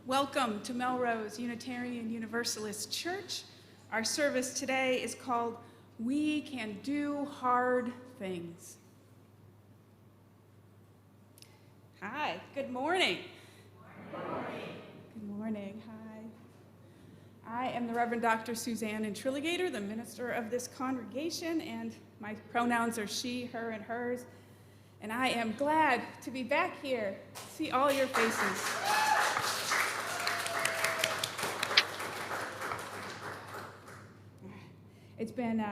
Welcome to Melrose Unitarian Universalist Church. Our service today is called We Can Do Hard Things. Hi, good morning. Good morning. Good morning, hi. I am the Reverend Dr. Suzanne Intriligator, the minister of this congregation, and my pronouns are she, her, and hers. And I am glad to be back here, see all your faces. It's been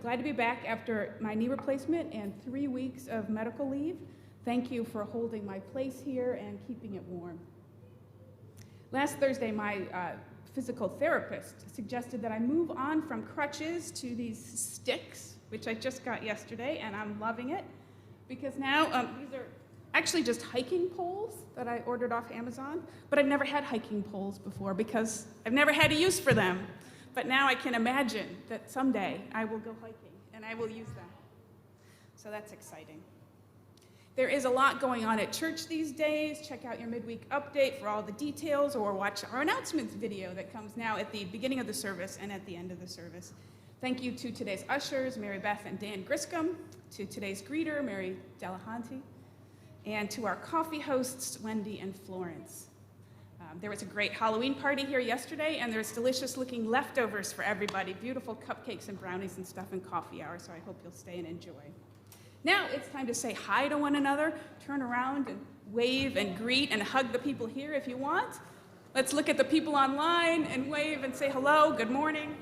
glad to be back after my knee replacement and 3 weeks of medical leave. Thank you for holding my place here and keeping it warm. Last Thursday, my physical therapist suggested that I move on from crutches to these sticks, which I just got yesterday, and I'm loving it because now these are actually just hiking poles that I ordered off Amazon, but I've never had hiking poles before because I've never had a use for them. But now I can imagine that someday I will go hiking and I will use them. So that's exciting. There is a lot going on at church these days. Check out your midweek update for all the details, or watch our announcements video that comes now at the beginning of the service and at the end of the service. Thank you to today's ushers, Mary Beth and Dan Griscom, to today's greeter, Mary Delahanty, and to our coffee hosts, Wendy and Florence. There was a great Halloween party here yesterday, and there's delicious-looking leftovers for everybody, beautiful cupcakes and brownies and stuff, and coffee hour, so I hope you'll stay and enjoy. Now it's time to say hi to one another, turn around and wave and greet and hug the people here if you want. Let's look at the people online and wave and say hello, good morning.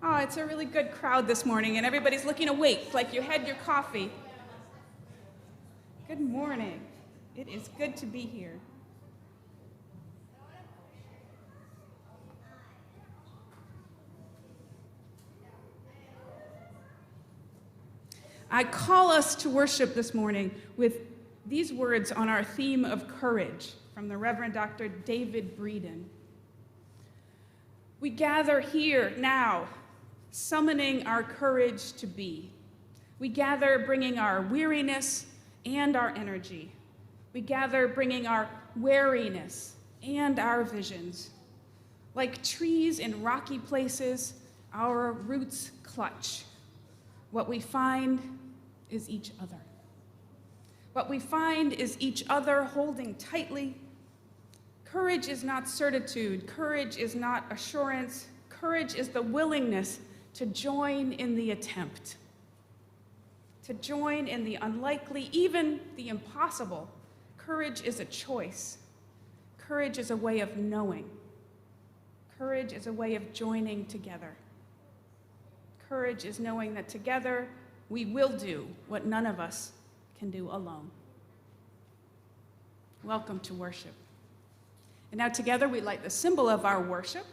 Oh, it's a really good crowd this morning, and everybody's looking awake, like you had your coffee. Good morning. It is good to be here. I call us to worship this morning with these words on our theme of courage from the Reverend Dr. David Breeden. We gather here now, summoning our courage to be. We gather bringing our weariness and our energy. We gather bringing our wariness and our visions. Like trees in rocky places, our roots clutch. What we find is each other. What we find is each other holding tightly. Courage is not certitude. Courage is not assurance. Courage is the willingness to join in the attempt, to join in the unlikely, even the impossible. Courage is a choice. Courage is a way of knowing. Courage is a way of joining together. Courage is knowing that together we will do what none of us can do alone. Welcome to worship. And now together we light the symbol of our worship,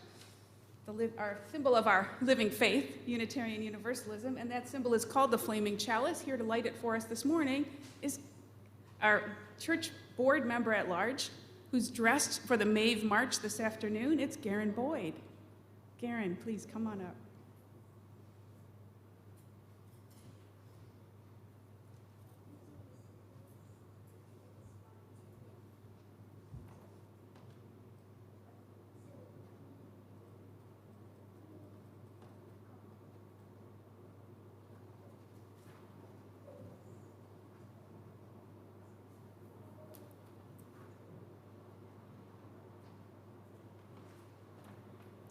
our symbol of our living faith, Unitarian Universalism, and that symbol is called the Flaming Chalice. Here to light it for us this morning is our church board member at large, who's dressed for the Mave March this afternoon. It's Garen Boyd. Garen, please come on up.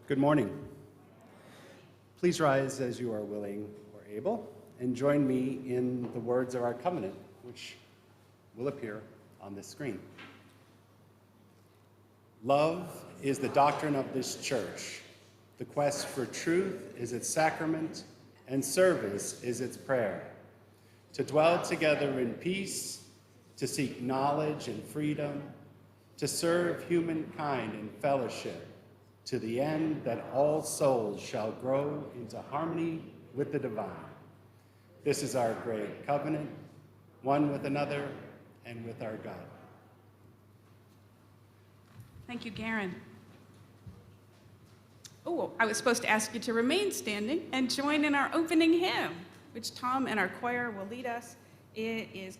Good morning. Please rise as you are willing or able, and join me in the words of our covenant, which will appear on this screen. Love is the doctrine of this church. The quest for truth is its sacrament, and service is its prayer. To dwell together in peace, to seek knowledge and freedom, to serve humankind in fellowship, to the end that all souls shall grow into harmony with the divine. This is our great covenant, one with another and with our God. Thank you, Garen. Oh, I was supposed to ask you to remain standing and join in our opening hymn. which Tom and our choir will lead us. It is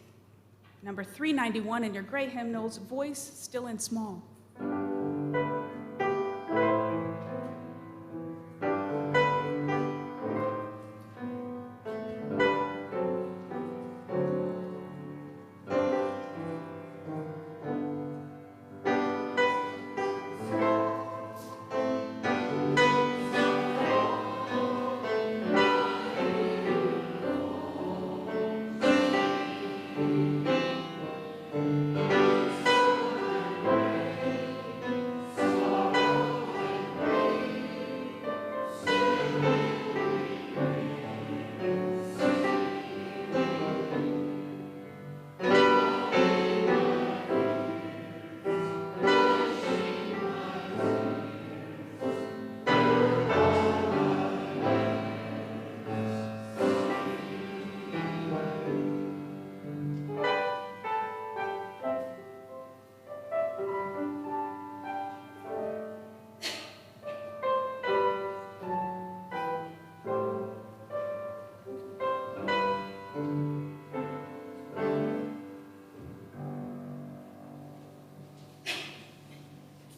number 391 in your gray hymnals, Voice Still and Small.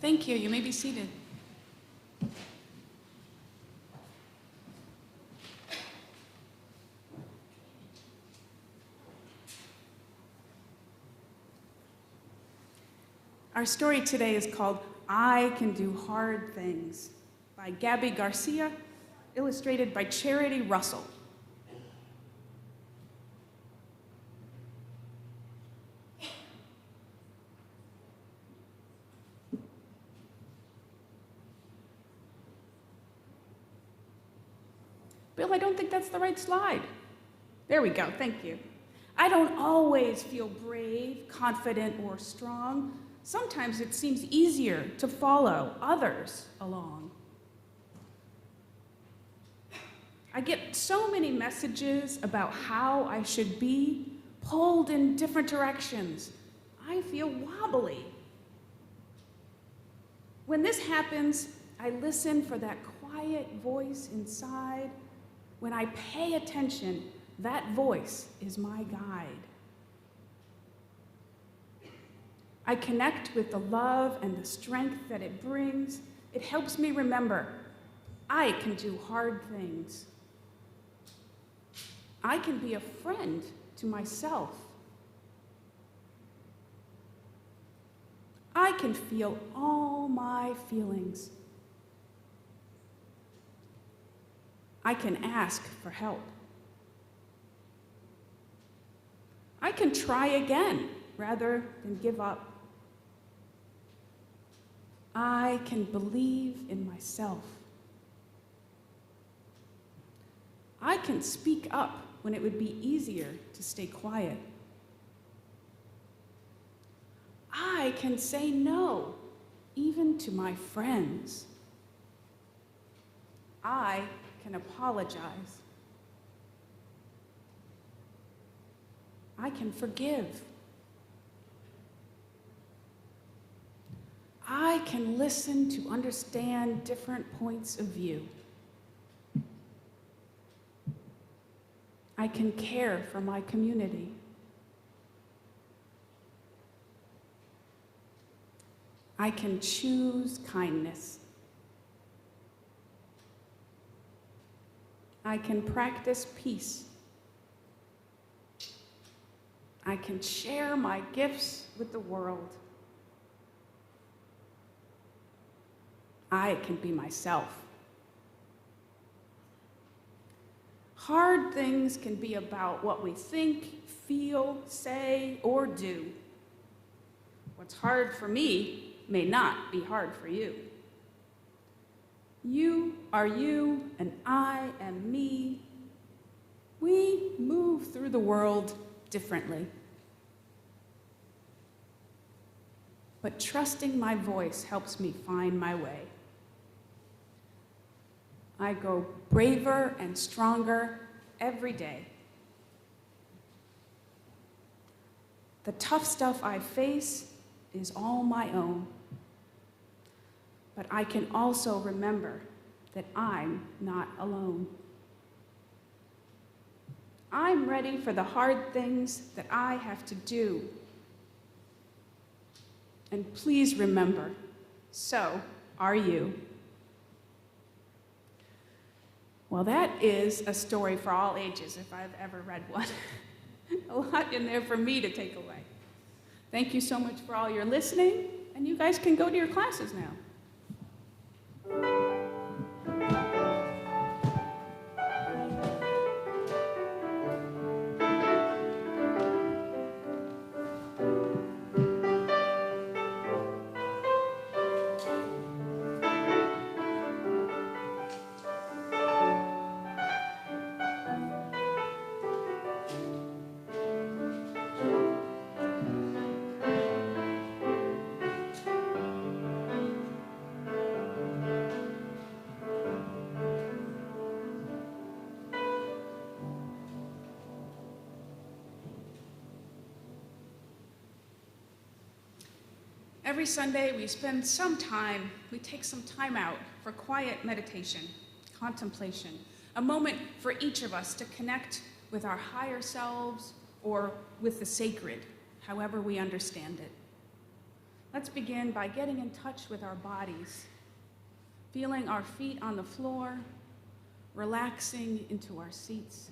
Thank you. You may be seated. Our story today is called I Can Do Hard Things by Gabby Garcia, illustrated by Charity Russell. Bill, I don't think that's the right slide. There we go, thank you. I don't always feel brave, confident, or strong. Sometimes it seems easier to follow others along. I get so many messages about how I should be, pulled in different directions. I feel wobbly. When this happens, I listen for that quiet voice inside. When I pay attention, that voice is my guide. I connect with the love and the strength that it brings. It helps me remember I can do hard things. I can be a friend to myself. I can feel all my feelings. I can ask for help. I can try again rather than give up. I can believe in myself. I can speak up when it would be easier to stay quiet. I can say no, even to my friends. I can apologize. I can forgive. I can listen to understand different points of view. I can care for my community. I can choose kindness. I can practice peace. I can share my gifts with the world. I can be myself. Hard things can be about what we think, feel, say, or do. What's hard for me may not be hard for you. You are you, and I am me. We move through the world differently. But trusting my voice helps me find my way. I grow braver and stronger every day. The tough stuff I face is all my own. But I can also remember that I'm not alone. I'm ready for the hard things that I have to do. And please remember, so are you. Well, that is a story for all ages, if I've ever read one. A lot in there for me to take away. Thank you so much for all your listening, and you guys can go to your classes now. Every Sunday, we take some time out for quiet meditation, contemplation, a moment for each of us to connect with our higher selves or with the sacred, however we understand it. Let's begin by getting in touch with our bodies, feeling our feet on the floor, relaxing into our seats.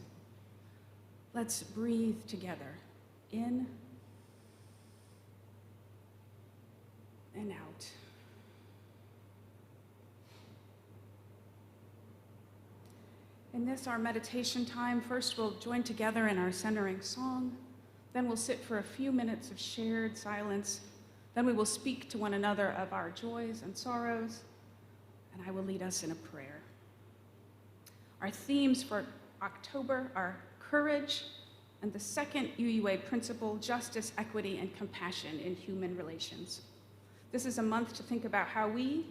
Let's breathe together, in and out. In this, our meditation time, first we'll join together in our centering song, then we'll sit for a few minutes of shared silence, then we will speak to one another of our joys and sorrows, and I will lead us in a prayer. Our themes for October are courage and the second UUA principle, justice, equity, and compassion in human relations. This is a month to think about how we,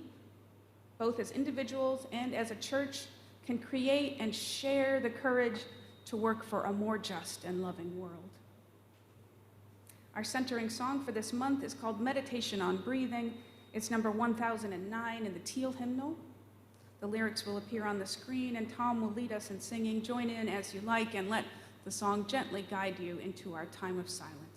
both as individuals and as a church, can create and share the courage to work for a more just and loving world. Our centering song for this month is called Meditation on Breathing. It's number 1009 in the Teal hymnal. The lyrics will appear on the screen, and Tom will lead us in singing. Join in as you like, and let the song gently guide you into our time of silence.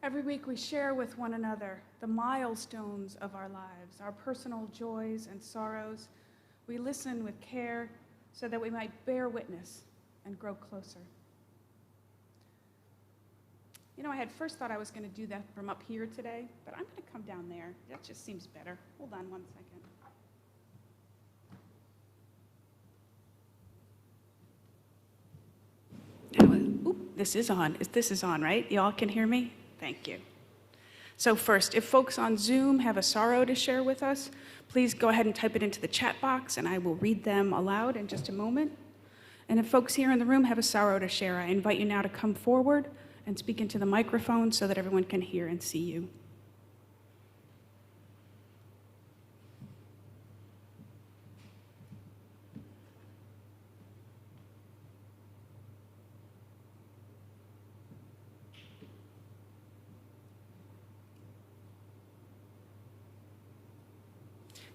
Every week we share with one another the milestones of our lives, our personal joys and sorrows. We listen with care so that we might bear witness and grow closer. You know, I had first thought I was going to do that from up here today, but I'm going to come down there. That just seems better. Hold on one second. This is on. This is on, right? Y'all can hear me? Thank you. So first, if folks on Zoom have a sorrow to share with us, please go ahead and type it into the chat box, and I will read them aloud in just a moment. And if folks here in the room have a sorrow to share, I invite you now to come forward and speak into the microphone so that everyone can hear and see you.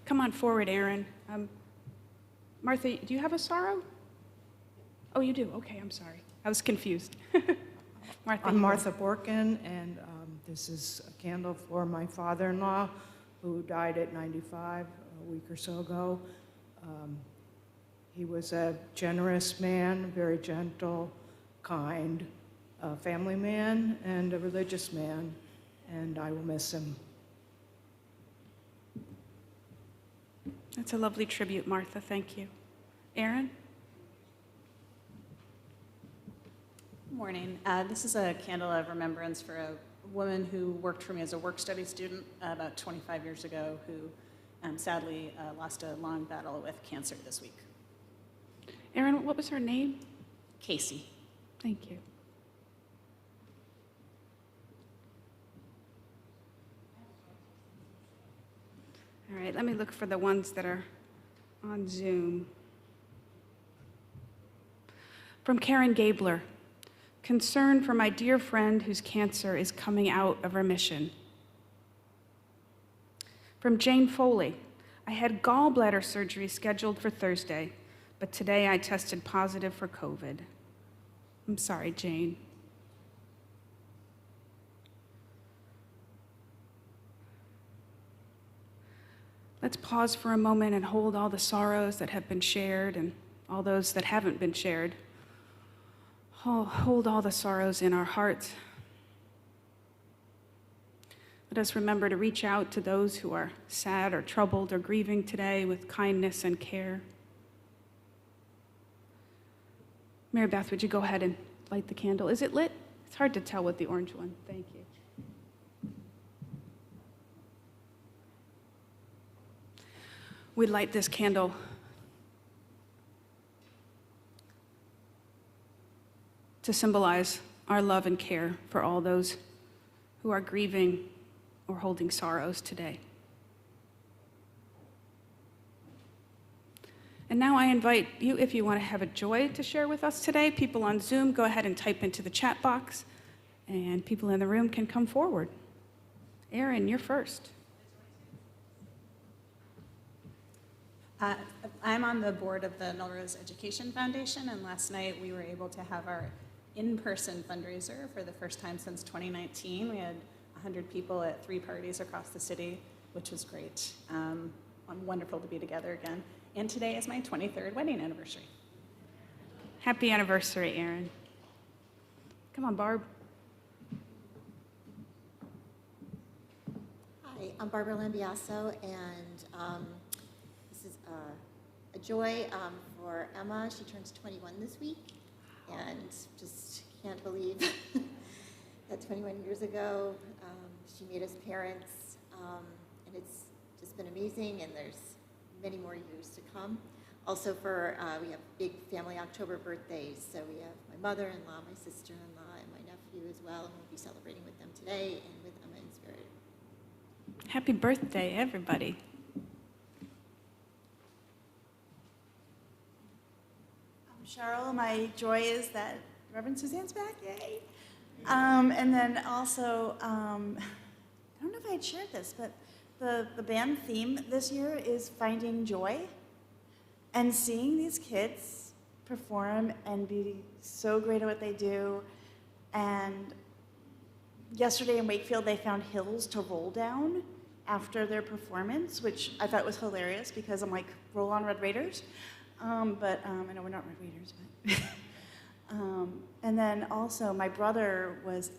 Come on forward, Aaron. Martha, do you have a sorrow? Oh, you do? Okay, I'm sorry. I was confused. Martha. I'm Martha Borkin, and this is a candle for my father-in-law, who died at 95 a week or so ago. He was a generous man, very gentle, kind, a family man, and a religious man, and I will miss him. That's a lovely tribute, Martha. Thank you. Aaron? Good morning. This is a candle of remembrance for a woman who worked for me as a work-study student about 25 years ago, who sadly lost a long battle with cancer this week. Aaron, what was her name? Casey. Thank you. All right, let me look for the ones that are on Zoom. From Karen Gabler. Concern for my dear friend whose cancer is coming out of remission. From Jane Foley. I had gallbladder surgery scheduled for Thursday, but today I tested positive for COVID. I'm sorry, Jane. Let's pause for a moment and hold all the sorrows that have been shared and all those that haven't been shared. Hold all the sorrows in our hearts. Let us remember to reach out to those who are sad or troubled or grieving today with kindness and care. Mary Beth, would you go ahead and light the candle? Is it lit? It's hard to tell with the orange one. Thank you. We light this candle to symbolize our love and care for all those who are grieving or holding sorrows today. And now I invite you, if you want to have a joy to share with us today, people on Zoom, go ahead and type into the chat box, and people in the room can come forward. Erin, you're first. I'm on the board of the Melrose Education Foundation, and last night we were able to have our in-person fundraiser for the first time since 2019. We had 100 people at 3 parties across the city, which was great. Wonderful to be together again. And today is my 23rd wedding anniversary. Happy anniversary, Erin. Come on, Barb. Hi, I'm Barbara Lambiaso, and this is a joy for Emma. She turns 21 this week, and just can't believe that 21 years ago she made us parents, and it's just been amazing, and there's many more years to come. Also we have big family October birthdays, so we have my mother-in-law, my sister-in-law, and my nephew as well, and we'll be celebrating with them today and with Emma in spirit. Happy birthday, everybody. Cheryl, my joy is that Reverend Suzanne's back, yay. And then also, I don't know if I had shared this, but the band theme this year is finding joy. And seeing these kids perform and be so great at what they do, and yesterday in Wakefield, they found hills to roll down after their performance, which I thought was hilarious because I'm like, roll on Red Raiders. I know we're not Red Raiders, but. And then also, my brother was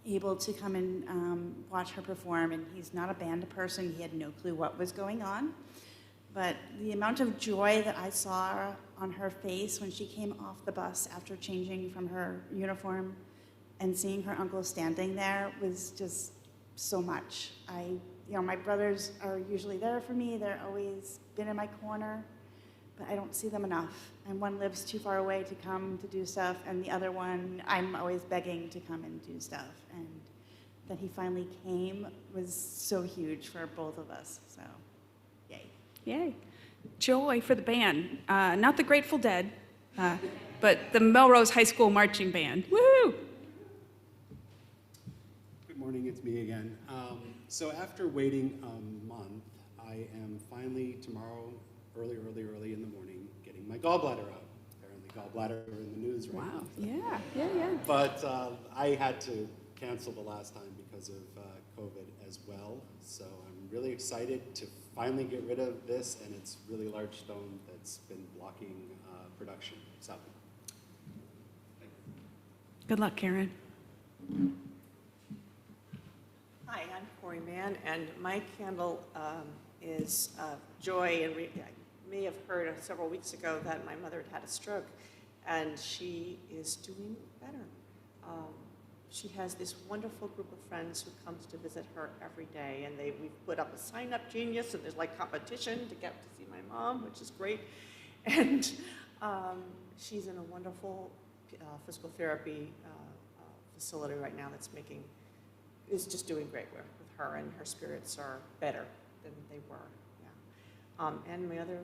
able to come and watch her perform, and he's not a band person. He had no clue what was going on. But the amount of joy that I saw on her face when she came off the bus after changing from her uniform and seeing her uncle standing there was just so much. My brothers are usually there for me. They're always been in my corner, but I don't see them enough. And one lives too far away to come to do stuff, and the other one, I'm always begging to come and do stuff. And that he finally came was so huge for both of us, so yay. Yay. Joy for the band. Not the Grateful Dead, but the Melrose High School Marching Band. Woo! Good morning, it's me again. So after waiting a month, I am finally tomorrow, early in the morning, getting my gallbladder out. Apparently gallbladder are in the news right Wow. now. Yeah. But I had to cancel the last time because of COVID as well. So I'm really excited to finally get rid of this, and it's a really large stone that's been blocking production. So, Good luck, Karen. Hi, I'm Corey Mann, and my candle is joy. And you may have heard several weeks ago that my mother had a stroke, and she is doing better. She has this wonderful group of friends who comes to visit her every day, and we've put up a sign-up genius, and there's like competition to get to see my mom, which is great. And she's in a wonderful physical therapy facility right now is just doing great work with her, and her spirits are better than they were. Yeah. And my other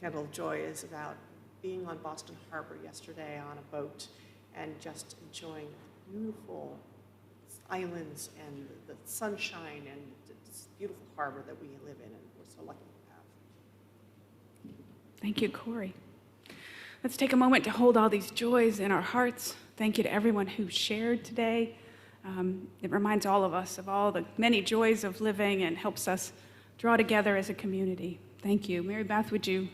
candle of joy is about being on Boston Harbor yesterday on a boat and just enjoying the beautiful islands and the sunshine and this beautiful harbor that we live in, and we're so lucky to have. Thank you, Corey. Let's take a moment to hold all these joys in our hearts. Thank you to everyone who shared today. It reminds all of us of all the many joys of living and helps us draw together as a community. Thank you. Mary Beth, would you?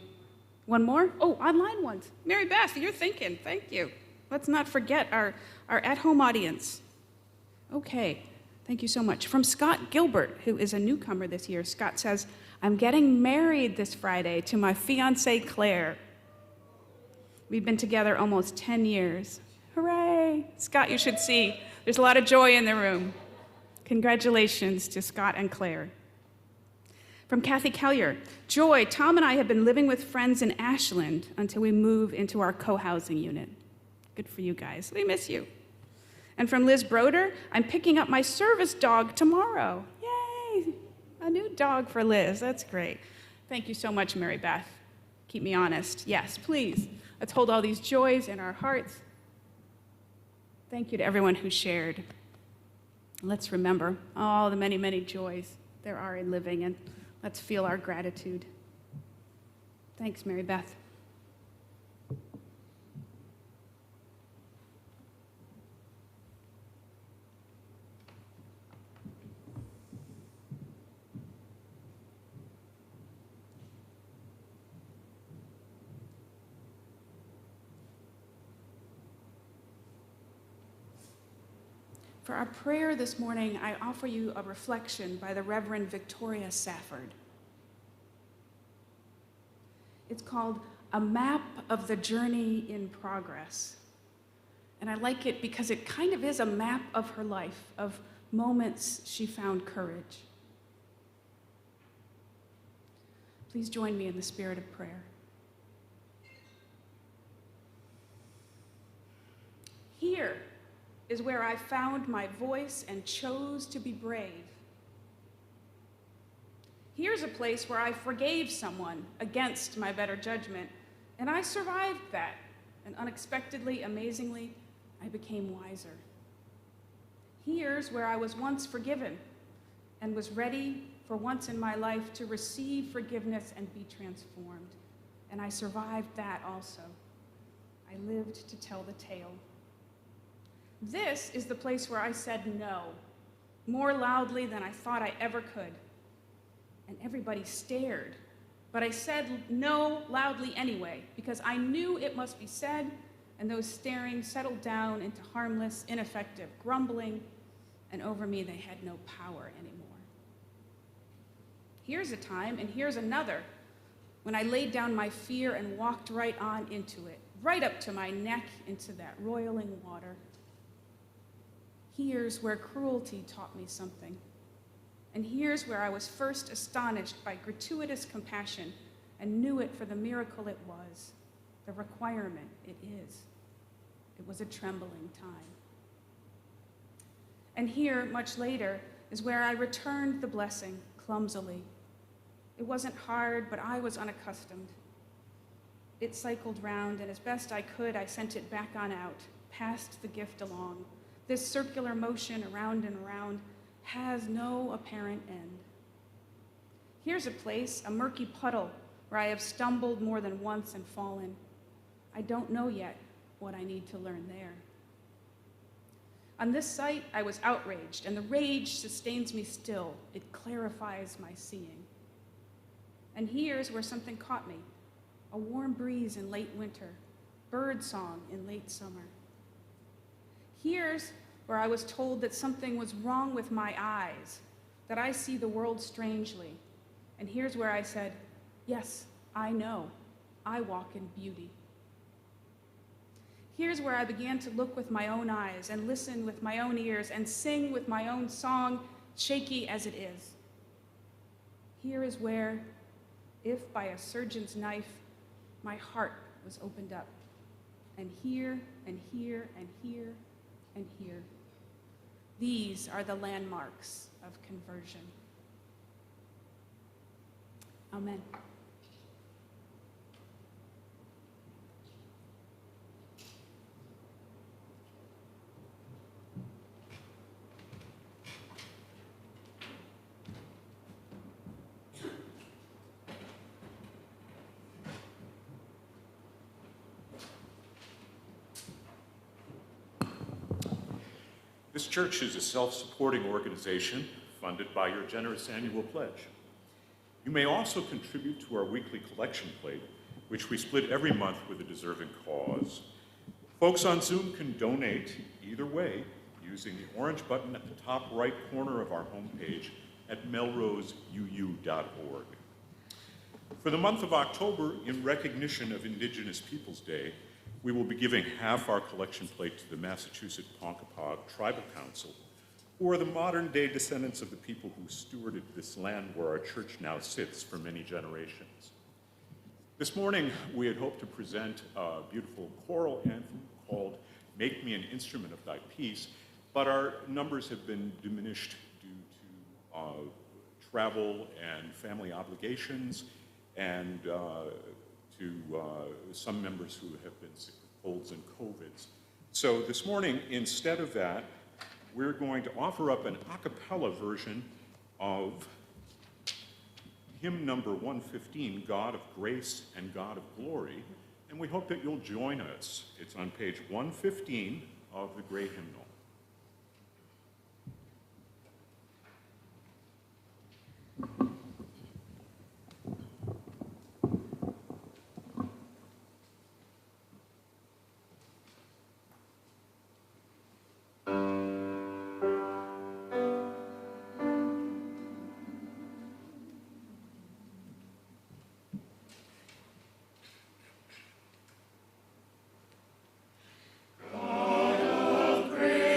One more? Oh, online ones. Mary Beth, you're thinking. Thank you. Let's not forget our at-home audience. Okay. Thank you so much. From Scott Gilbert, who is a newcomer this year. Scott says, I'm getting married this Friday to my fiancée, Claire. We've been together almost 10 years. Hooray! Scott, you should see. There's a lot of joy in the room. Congratulations to Scott and Claire. From Kathy Kellier, joy, Tom and I have been living with friends in Ashland until we move into our co-housing unit. Good for you guys. We miss you. And from Liz Broder, I'm picking up my service dog tomorrow. Yay! A new dog for Liz. That's great. Thank you so much, Mary Beth. Keep me honest. Yes, please. Let's hold all these joys in our hearts. Thank you to everyone who shared. Let's remember all the many, many joys there are in living, and let's feel our gratitude. Thanks, Mary Beth. For our prayer this morning, I offer you a reflection by the Reverend Victoria Safford. It's called A Map of the Journey in Progress. And I like it because it kind of is a map of her life, of moments she found courage. Please join me in the spirit of prayer. Here is where I found my voice and chose to be brave. Here's a place where I forgave someone against my better judgment, and I survived that, and unexpectedly, amazingly, I became wiser. Here's where I was once forgiven and was ready for once in my life to receive forgiveness and be transformed, and I survived that also. I lived to tell the tale. This is the place where I said no, more loudly than I thought I ever could. And everybody stared, but I said no loudly anyway, because I knew it must be said, and those staring settled down into harmless, ineffective grumbling, and over me they had no power anymore. Here's a time, and here's another, when I laid down my fear and walked right on into it, right up to my neck into that roiling water. Here's where cruelty taught me something. And here's where I was first astonished by gratuitous compassion and knew it for the miracle it was, the requirement it is. It was a trembling time. And here, much later, is where I returned the blessing clumsily. It wasn't hard, but I was unaccustomed. It cycled round, and as best I could, I sent it back on out, passed the gift along. This circular motion around and around has no apparent end. Here's a place, a murky puddle, where I have stumbled more than once and fallen. I don't know yet what I need to learn there. On this site, I was outraged, and the rage sustains me still. It clarifies my seeing. And here's where something caught me, a warm breeze in late winter, bird song in late summer. Here's where I was told that something was wrong with my eyes, that I see the world strangely. And here's where I said, yes, I know, I walk in beauty. Here's where I began to look with my own eyes and listen with my own ears and sing with my own song, shaky as it is. Here is where, if by a surgeon's knife, my heart was opened up. And here, and here, and here, and here. These are the landmarks of conversion. Amen. This church is a self-supporting organization funded by your generous annual pledge. You may also contribute to our weekly collection plate, which we split every month with a deserving cause. Folks on Zoom can donate either way using the orange button at the top right corner of our homepage at melroseuu.org. For the month of October, in recognition of Indigenous Peoples Day, we will be giving half our collection plate to the Massachusetts Ponkapog Tribal Council, who are the modern-day descendants of the people who stewarded this land where our church now sits for many generations. This morning, we had hoped to present a beautiful choral anthem called Make Me an Instrument of Thy Peace, but our numbers have been diminished due to travel and family obligations and to some members who have been sick with colds and COVIDs. So this morning, instead of that, we're going to offer up an a cappella version of hymn number 115, God of Grace and God of Glory, and we hope that you'll join us. It's on page 115 of the Great Hymnal. God of grace.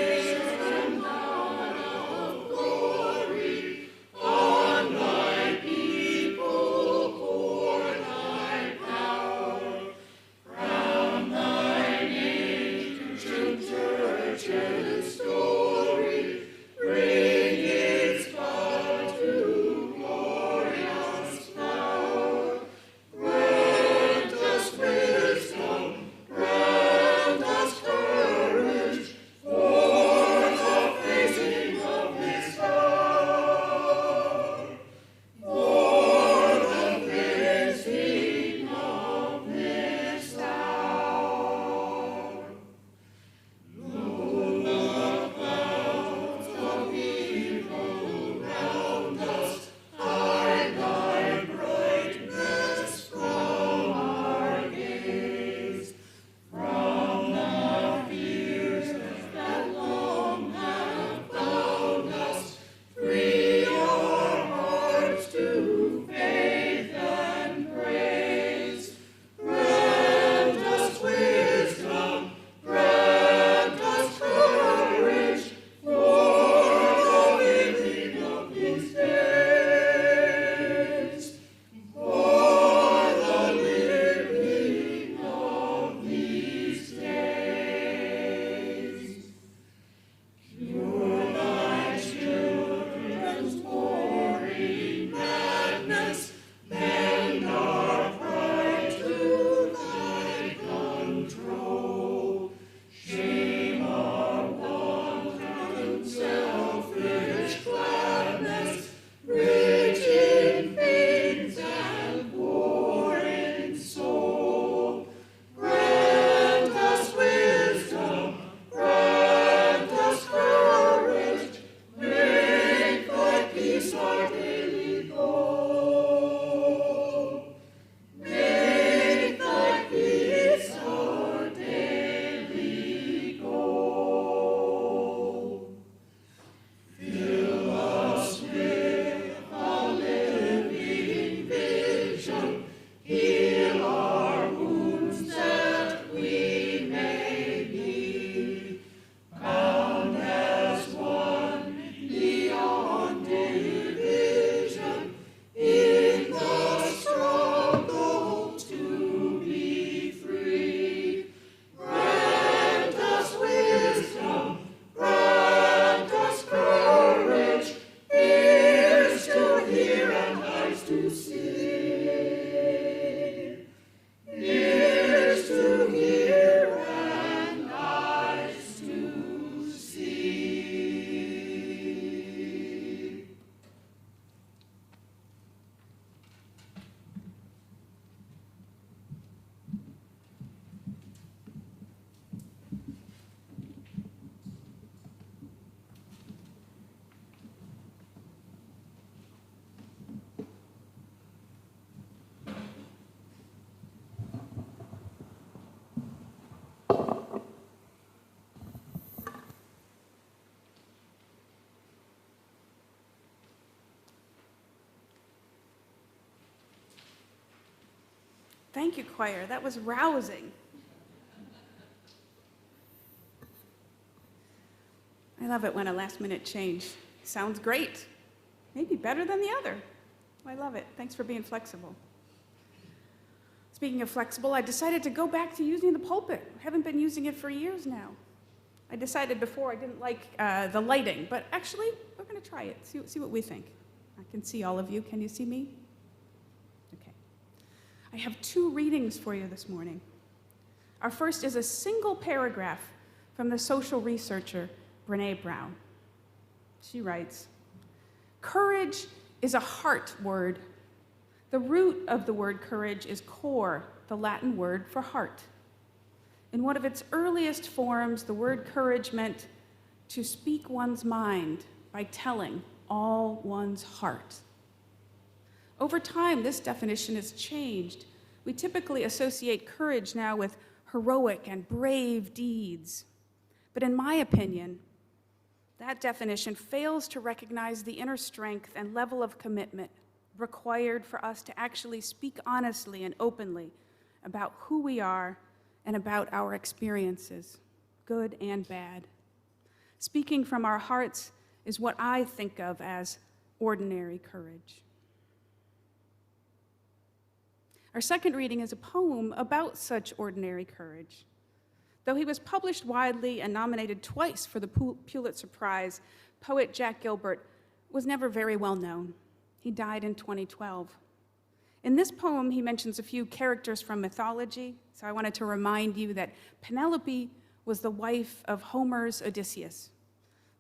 Thank you, choir. That was rousing. I love it when a last-minute change sounds great. Maybe better than the other. I love it. Thanks for being flexible. Speaking of flexible, I decided to go back to using the pulpit. I haven't been using it for years now. I decided before I didn't like the lighting, but actually, we're going to try it, see what we think. I can see all of you. Can you see me? Okay. I have 2 readings for you this morning. Our first is a single paragraph from the social researcher Brené Brown. She writes, "Courage is a heart word. The root of the word courage is cor, the Latin word for heart. In one of its earliest forms, the word courage meant to speak one's mind by telling all one's heart. Over time, this definition has changed. We typically associate courage now with heroic and brave deeds. But in my opinion, that definition fails to recognize the inner strength and level of commitment required for us to actually speak honestly and openly about who we are and about our experiences, good and bad. Speaking from our hearts is what I think of as ordinary courage." Our second reading is a poem about such ordinary courage. Though he was published widely and nominated twice for the Pulitzer Prize, poet Jack Gilbert was never very well known. He died in 2012. In this poem, he mentions a few characters from mythology, so I wanted to remind you that Penelope was the wife of Homer's Odysseus,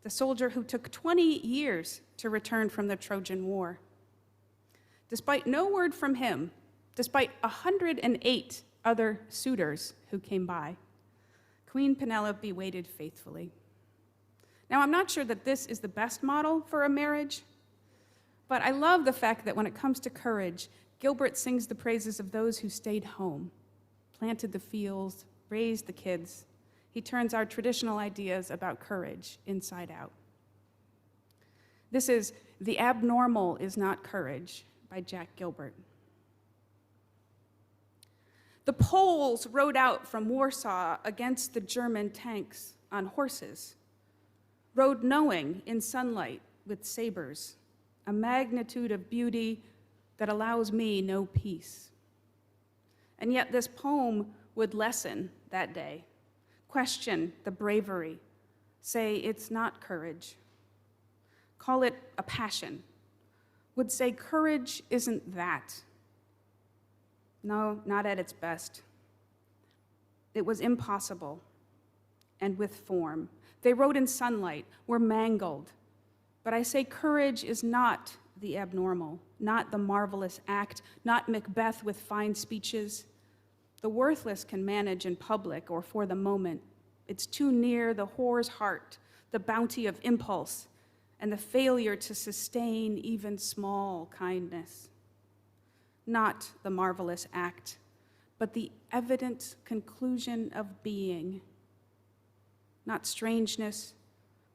the soldier who took 20 years to return from the Trojan War. Despite no word from him, despite 108 other suitors who came by, Queen Penelope waited faithfully. Now, I'm not sure that this is the best model for a marriage, but I love the fact that when it comes to courage, Gilbert sings the praises of those who stayed home, planted the fields, raised the kids. He turns our traditional ideas about courage inside out. This is "The Abnormal is Not Courage" by Jack Gilbert. The Poles rode out from Warsaw against the German tanks on horses, rode knowing in sunlight with sabers, a magnitude of beauty that allows me no peace. And yet this poem would lessen that day, question the bravery, say it's not courage, call it a passion, would say courage isn't that. No, not at its best. It was impossible and with form. They rode in sunlight, were mangled. But I say courage is not the abnormal, not the marvelous act, not Macbeth with fine speeches. The worthless can manage in public or for the moment. It's too near the whore's heart, the bounty of impulse, and the failure to sustain even small kindness. Not the marvelous act, but the evident conclusion of being. Not strangeness,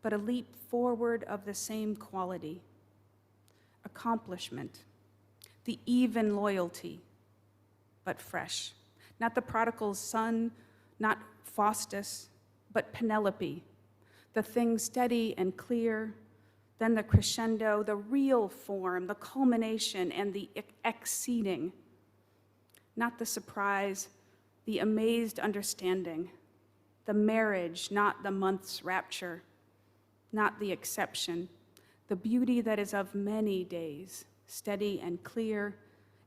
but a leap forward of the same quality. Accomplishment, the even loyalty, but fresh. Not the prodigal's son, not Faustus, but Penelope, the thing steady and clear, then the crescendo, the real form, the culmination, and the exceeding. Not the surprise, the amazed understanding, the marriage, not the month's rapture, not the exception, the beauty that is of many days, steady and clear.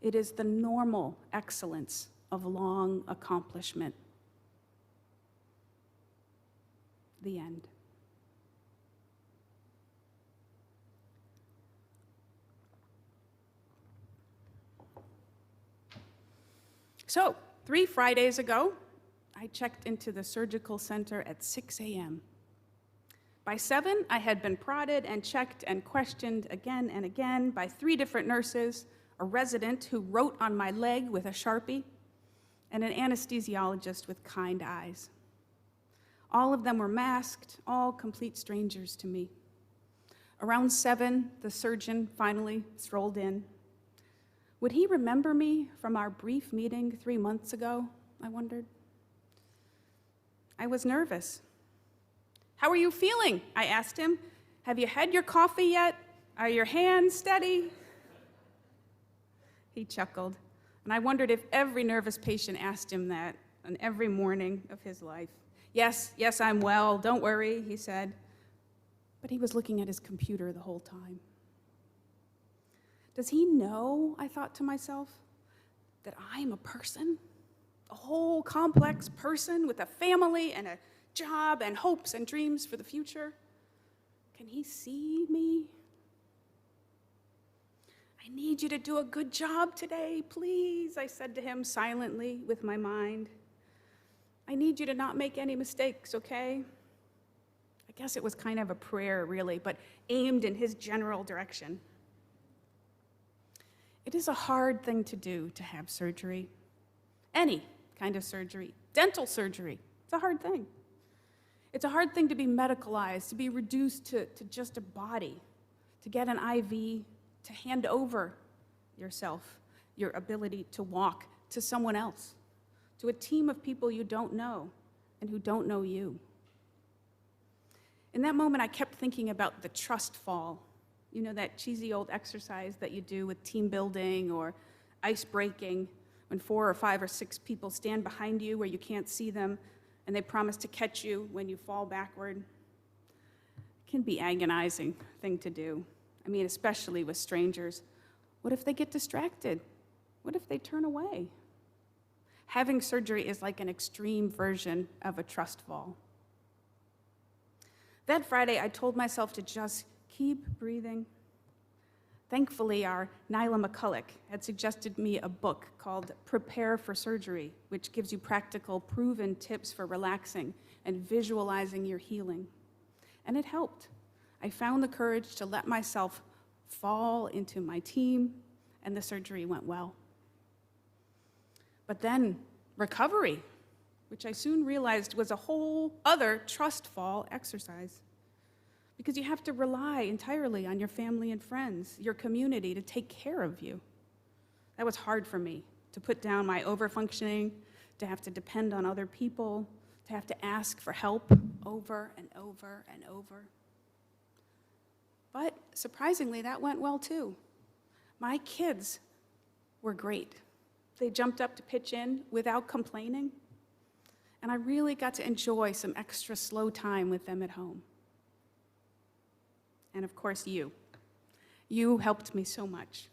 It is the normal excellence of long accomplishment. The end. So, 3 Fridays ago, I checked into the surgical center at 6 a.m. By 7, I had been prodded and checked and questioned again and again by 3 different nurses, a resident who wrote on my leg with a Sharpie, and an anesthesiologist with kind eyes. All of them were masked, all complete strangers to me. Around 7, the surgeon finally strolled in. Would he remember me from our brief meeting 3 months ago, I wondered. I was nervous. How are you feeling? I asked him. Have you had your coffee yet? Are your hands steady? He chuckled, and I wondered if every nervous patient asked him that on every morning of his life. Yes, I'm well, don't worry, he said. But he was looking at his computer the whole time. Does he know, I thought to myself, that I'm a person? A whole complex person with a family and a job and hopes and dreams for the future? Can he see me? I need you to do a good job today, please, I said to him silently with my mind. I need you to not make any mistakes, okay? I guess it was kind of a prayer, really, but aimed in his general direction. It is a hard thing to do to have surgery. Any kind of surgery. Dental surgery. It's a hard thing. It's a hard thing to be medicalized, to be reduced to just a body, to get an IV, to hand over yourself, your ability to walk to someone else, to a team of people you don't know and who don't know you. In that moment, I kept thinking about the trust fall. You know, that cheesy old exercise that you do with team building or ice breaking, when 4 or 5 or 6 people stand behind you where you can't see them, and they promise to catch you when you fall backward. It can be an agonizing thing to do. I mean, especially with strangers. What if they get distracted? What if they turn away? Having surgery is like an extreme version of a trust fall. That Friday, I told myself to just keep breathing. Thankfully, our Nyla McCulloch had suggested me a book called Prepare for Surgery, which gives you practical, proven tips for relaxing and visualizing your healing. And it helped. I found the courage to let myself fall into my team, and the surgery went well. But then recovery, which I soon realized was a whole other trust fall exercise. Because you have to rely entirely on your family and friends, your community, to take care of you. That was hard for me, to put down my overfunctioning, to have to depend on other people, to have to ask for help over and over and over. But surprisingly, that went well too. My kids were great. They jumped up to pitch in without complaining, and I really got to enjoy some extra slow time with them at home. And of course, you. You helped me so much.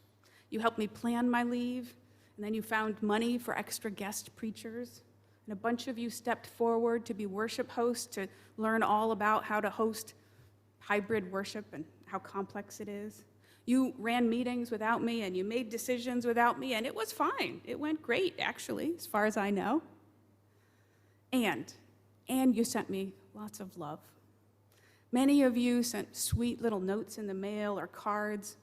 You helped me plan my leave, and then you found money for extra guest preachers. And a bunch of you stepped forward to be worship hosts, to learn all about how to host hybrid worship and how complex it is. You ran meetings without me, and you made decisions without me, and it was fine. It went great, actually, as far as I know. And you sent me lots of love. Many of you sent sweet little notes in the mail or cards.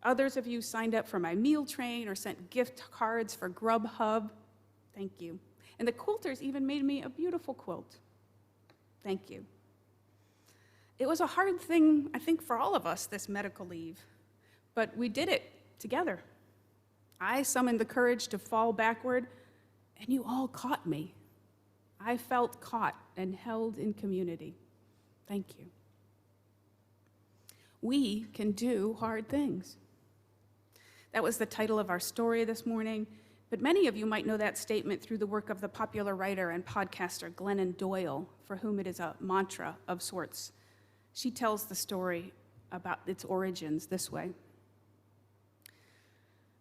Others of you signed up for my meal train or sent gift cards for Grubhub. Thank you. And the quilters even made me a beautiful quilt. Thank you. It was a hard thing, I think, for all of us, this medical leave, but we did it together. I summoned the courage to fall backward, and you all caught me. I felt caught and held in community. Thank you. We can do hard things. That was the title of our story this morning, but many of you might know that statement through the work of the popular writer and podcaster Glennon Doyle, for whom it is a mantra of sorts. She tells the story about its origins this way.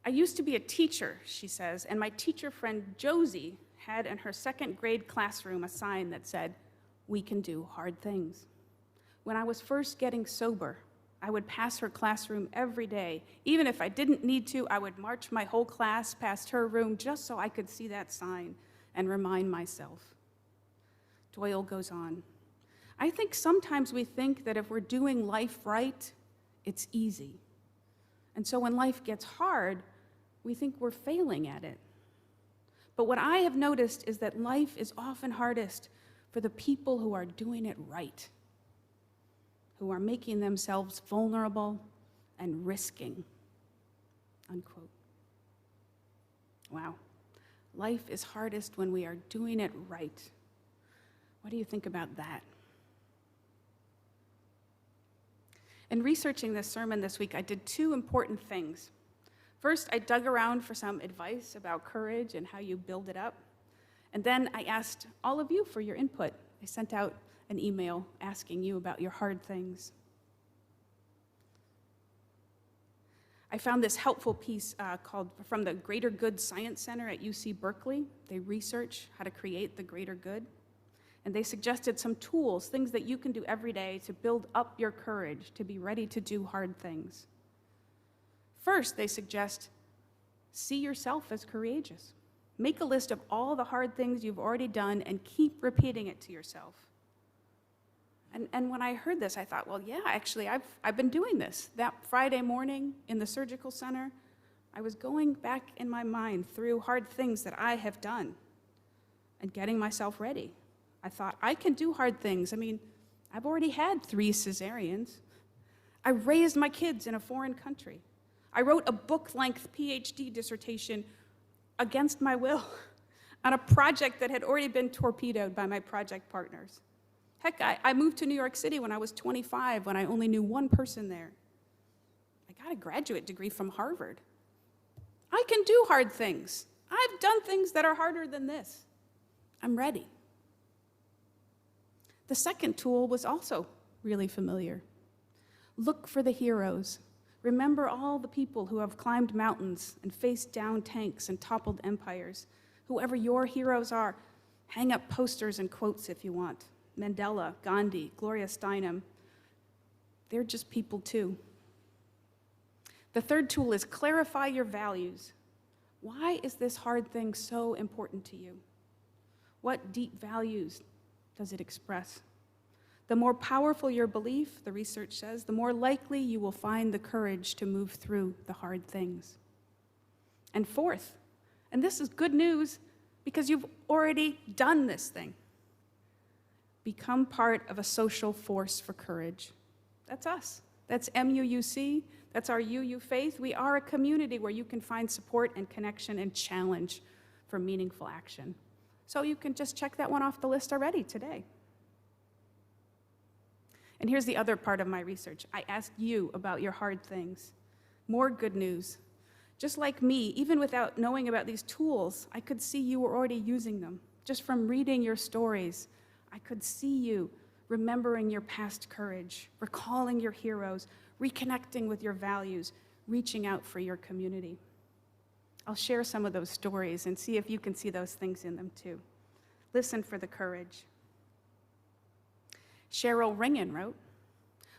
I used to be a teacher, she says, and my teacher friend Josie had in her second grade classroom a sign that said, "We can do hard things." When I was first getting sober, I would pass her classroom every day. Even if I didn't need to, I would march my whole class past her room just so I could see that sign and remind myself. Doyle goes on, I think sometimes we think that if we're doing life right, it's easy. And so when life gets hard, we think we're failing at it. But what I have noticed is that life is often hardest for the people who are doing it right, who are making themselves vulnerable and risking, unquote. Wow. Life is hardest when we are doing it right. What do you think about that? In researching this sermon this week, I did two important things. First, I dug around for some advice about courage and how you build it up. And then I asked all of you for your input. I sent out an email asking you about your hard things. I found this helpful piece called from the Greater Good Science Center at UC Berkeley. They research how to create the greater good. And they suggested some tools, things that you can do every day to build up your courage, to be ready to do hard things. First, they suggest, see yourself as courageous. Make a list of all the hard things you've already done and keep repeating it to yourself. And when I heard this, I thought, well, yeah, actually, I've been doing this. That Friday morning in the surgical center, I was going back in my mind through hard things that I have done and getting myself ready. I thought, I can do hard things. I mean, I've already had 3 cesareans. I raised my kids in a foreign country. I wrote a book-length PhD dissertation against my will on a project that had already been torpedoed by my project partners. Heck, I moved to New York City when I was 25, when I only knew one person there. I got a graduate degree from Harvard. I can do hard things. I've done things that are harder than this. I'm ready. The second tool was also really familiar. Look for the heroes. Remember all the people who have climbed mountains and faced down tanks and toppled empires. Whoever your heroes are, hang up posters and quotes if you want. Mandela, Gandhi, Gloria Steinem. They're just people too. The third tool is clarify your values. Why is this hard thing so important to you? What deep values does it express? The more powerful your belief, the research says, the more likely you will find the courage to move through the hard things. And fourth, and this is good news because you've already done this thing, become part of a social force for courage. That's us. That's MUUC. That's our UU faith. We are a community where you can find support and connection and challenge for meaningful action. So you can just check that one off the list already today. And here's the other part of my research. I asked you about your hard things. More good news. Just like me, even without knowing about these tools, I could see you were already using them. Just from reading your stories, I could see you remembering your past courage, recalling your heroes, reconnecting with your values, reaching out for your community. I'll share some of those stories and see if you can see those things in them too. Listen for the courage. Cheryl Ringen wrote,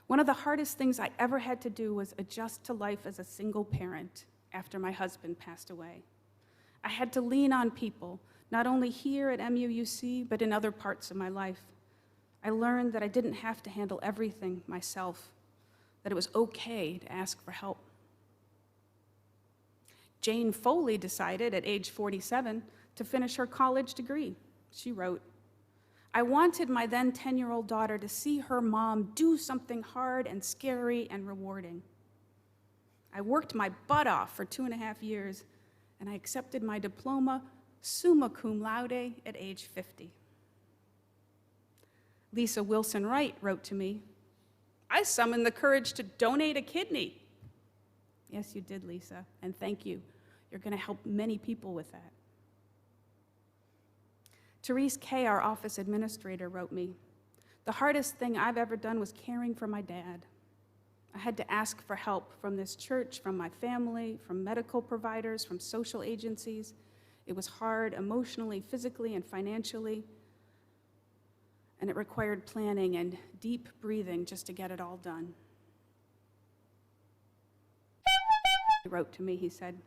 one of the hardest things I ever had to do was adjust to life as a single parent after my husband passed away. I had to lean on people, not only here at MUUC, but in other parts of my life. I learned that I didn't have to handle everything myself, that it was okay to ask for help. Jane Foley decided at age 47 to finish her college degree. She wrote, I wanted my then 10-year-old daughter to see her mom do something hard and scary and rewarding. I worked my butt off for 2.5 years, and I accepted my diploma summa cum laude at age 50. Lisa Wilson Wright wrote to me, I summoned the courage to donate a kidney. Yes, you did, Lisa, and thank you. You're going to help many people with that. Therese Kay, our office administrator, wrote me, the hardest thing I've ever done was caring for my dad. I had to ask for help from this church, from my family, from medical providers, from social agencies. It was hard emotionally, physically, and financially. And it required planning and deep breathing just to get it all done. He wrote to me, he said,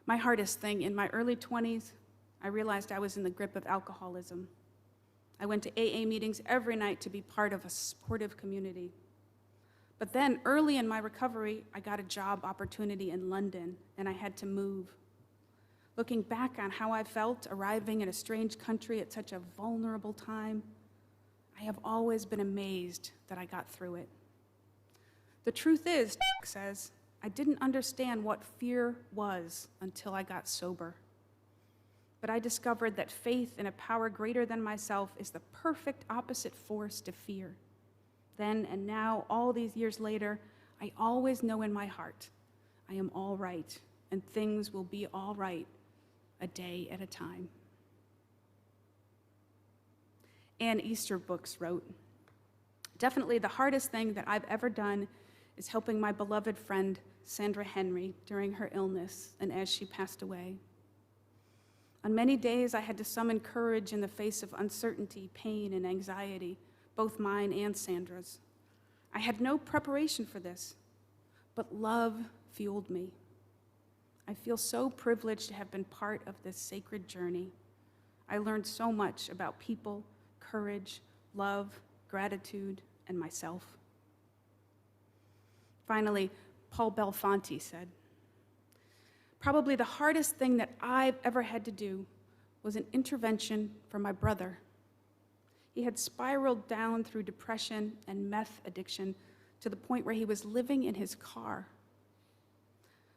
"My hardest thing in my early 20s, I realized I was in the grip of alcoholism. I went to AA meetings every night to be part of a supportive community. But then, early in my recovery, I got a job opportunity in London, and I had to move. Looking back on how I felt arriving in a strange country at such a vulnerable time, I have always been amazed that I got through it. The truth is," says, "I didn't understand what fear was until I got sober. But I discovered that faith in a power greater than myself is the perfect opposite force to fear. Then and now, all these years later, I always know in my heart I am all right, and things will be all right a day at a time." Ann Easterbrooks wrote, "Definitely the hardest thing that I've ever done is helping my beloved friend Sandra Henry during her illness and as she passed away. On many days, I had to summon courage in the face of uncertainty, pain, and anxiety, both mine and Sandra's. I had no preparation for this, but love fueled me. I feel so privileged to have been part of this sacred journey. I learned so much about people, courage, love, gratitude, and myself." Finally, Paul Belfonte said, "Probably the hardest thing that I've ever had to do was an intervention for my brother. He had spiraled down through depression and meth addiction to the point where he was living in his car.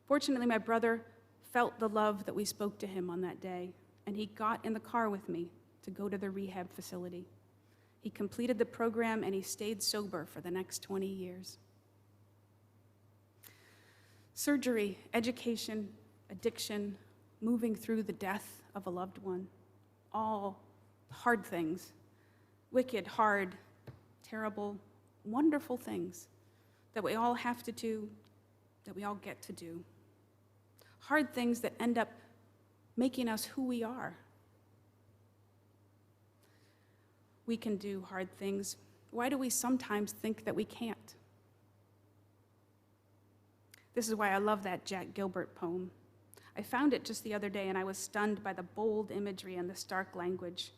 Fortunately, my brother felt the love that we spoke to him on that day, and he got in the car with me to go to the rehab facility. He completed the program, and he stayed sober for the next 20 years. Surgery, education, addiction, moving through the death of a loved one, all hard things, wicked, hard, terrible, wonderful things that we all have to do, that we all get to do. Hard things that end up making us who we are. We can do hard things. Why do we sometimes think that we can't? This is why I love that Jack Gilbert poem. I found it just the other day, and I was stunned by the bold imagery and the stark language.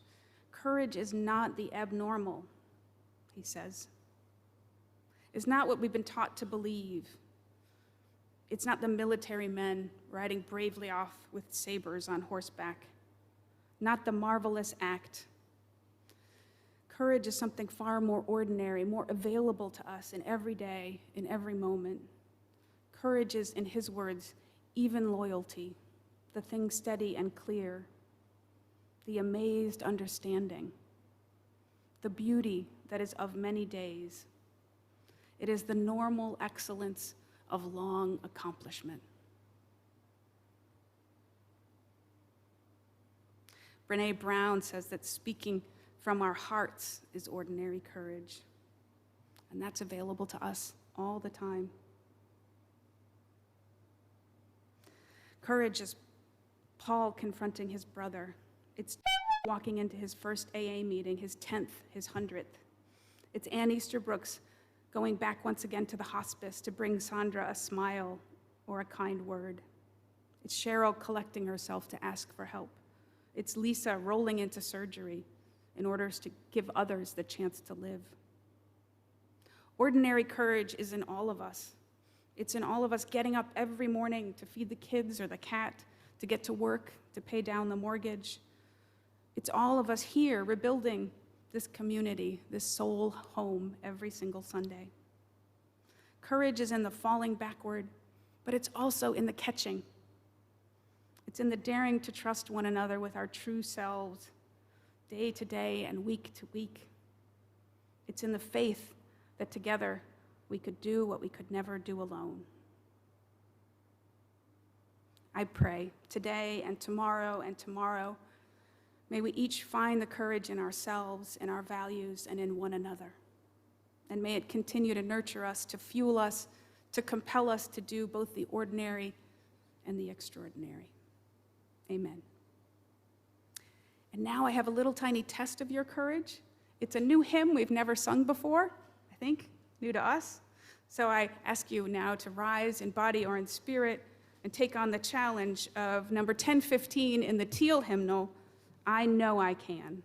Courage is not the abnormal, he says. It's not what we've been taught to believe. It's not the military men riding bravely off with sabers on horseback. Not the marvelous act. Courage is something far more ordinary, more available to us in every day, in every moment. Courage is, in his words, even loyalty, the thing steady and clear, the amazed understanding, the beauty that is of many days. It is the normal excellence of long accomplishment. Brené Brown says that speaking from our hearts is ordinary courage, and that's available to us all the time. Courage is Paul confronting his brother. It's walking into his first AA meeting, his 10th, his 100th. It's Ann Easterbrooks going back once again to the hospice to bring Sandra a smile or a kind word. It's Cheryl collecting herself to ask for help. It's Lisa rolling into surgery in order to give others the chance to live. Ordinary courage is in all of us. It's in all of us getting up every morning to feed the kids or the cat, to get to work, to pay down the mortgage. It's all of us here rebuilding this community, this soul home every single Sunday. Courage is in the falling backward, but it's also in the catching. It's in the daring to trust one another with our true selves, day to day and week to week. It's in the faith that together we could do what we could never do alone. I pray today and tomorrow, may we each find the courage in ourselves, in our values, and in one another. and may it continue to nurture us, to fuel us, to compel us to do both the ordinary and the extraordinary. Amen. And now I have a little tiny test of your courage. It's a new hymn we've never sung before, I think, new to us. So I ask you now to rise in body or in spirit and take on the challenge of number 1015 in the Teal hymnal, I Know I Can.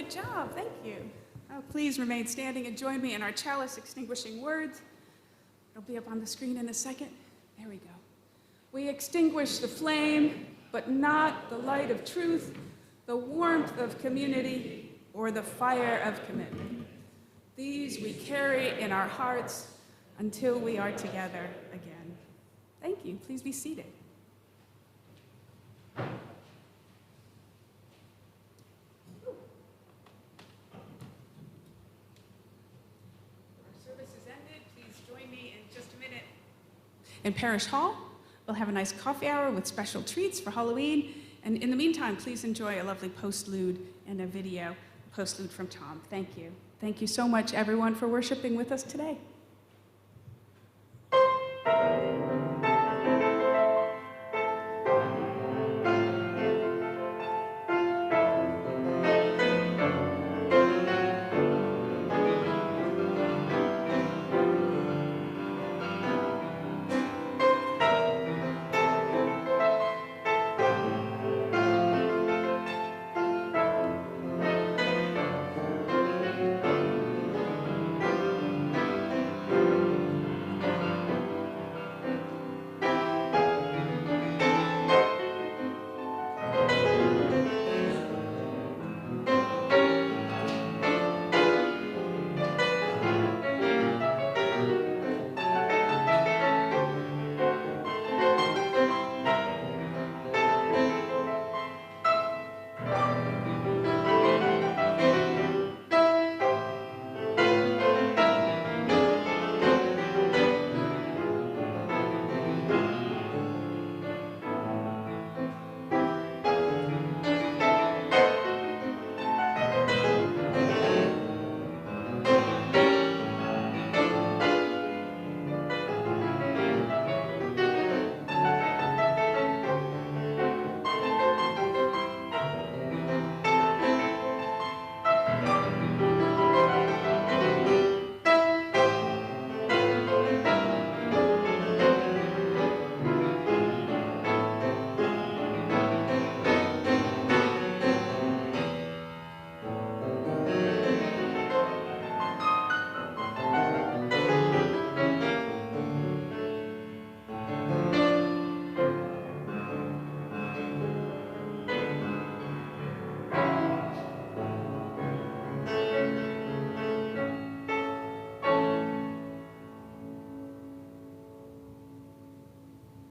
Good job, thank you. Please remain standing and join me in our chalice extinguishing words. It'll be up on the screen in a second. There we go. We extinguish the flame, but not the light of truth, the warmth of community, or the fire of commitment. These we carry in our hearts until we are together again. Thank you. Please be seated. In Parish Hall, we'll have a nice coffee hour with special treats for Halloween. And in the meantime, please enjoy a lovely postlude and a video postlude from Tom. Thank you. Thank you so much, everyone, for worshiping with us today.